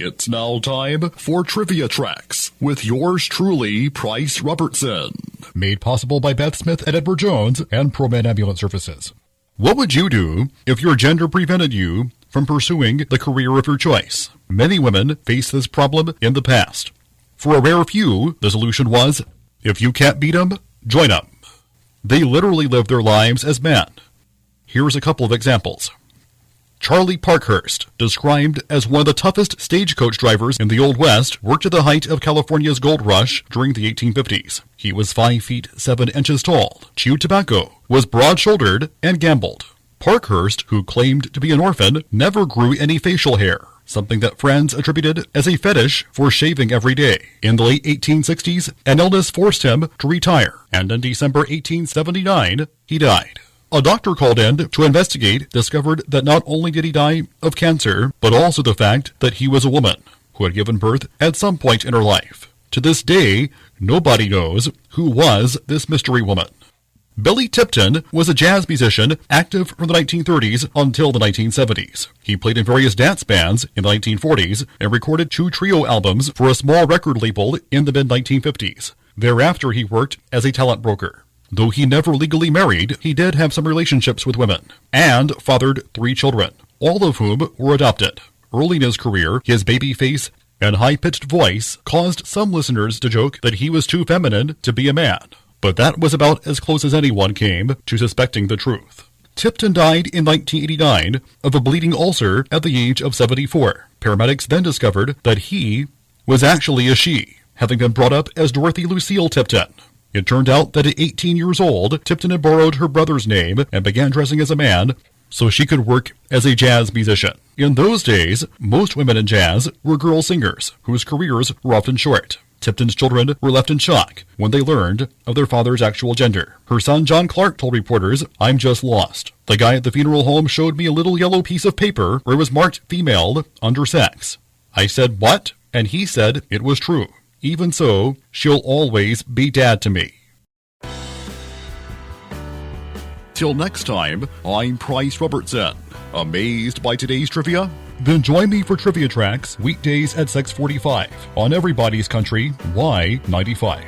It's now time for Trivia Tracks with yours truly, Price Robertson. Made possible by Beth Smith at Edward Jones and ProMed Ambulance Services. What would you do if your gender prevented you from pursuing the career of your choice? Many women face this problem in the past. For a rare few, the solution was, if you can't beat them, join them. They literally lived their lives as men. Here's a couple of examples. Charley Parkhurst, described as one of the toughest stagecoach drivers in the Old West, worked at the height of California's gold rush during the 1850s. He was 5 feet 7 inches tall, chewed tobacco, was broad-shouldered, and gambled. Parkhurst, who claimed to be an orphan, never grew any facial hair, something that friends attributed as a fetish for shaving every day. In the late 1860s, an illness forced him to retire, and in December 1879, he died. A doctor called in to investigate discovered that not only did he die of cancer, but also the fact that he was a woman who had given birth at some point in her life. To this day, nobody knows who was this mystery woman. Billy Tipton was a jazz musician active from the 1930s until the 1970s. He played in various dance bands in the 1940s and recorded 2 trio albums for a small record label in the mid-1950s. Thereafter, he worked as a talent broker. Though he never legally married, he did have some relationships with women, and fathered 3 children, all of whom were adopted. Early in his career, his baby face and high-pitched voice caused some listeners to joke that he was too feminine to be a man. But that was about as close as anyone came to suspecting the truth. Tipton died in 1989 of a bleeding ulcer at the age of 74. Paramedics then discovered that he was actually a she, having been brought up as Dorothy Lucille Tipton. It turned out that at 18 years old, Tipton had borrowed her brother's name and began dressing as a man so she could work as a jazz musician. In those days, most women in jazz were girl singers, whose careers were often short. Tipton's children were left in shock when they learned of their father's actual gender. Her son John Clark told reporters, "I'm just lost. The guy at the funeral home showed me a little yellow piece of paper where it was marked female under sex. I said, what? And he said it was true. Even so, she'll always be dad to me." Till next time, I'm Price Robertson. Amazed by today's trivia? Then join me for Trivia Tracks weekdays at 6:45 on Everybody's Country Y95.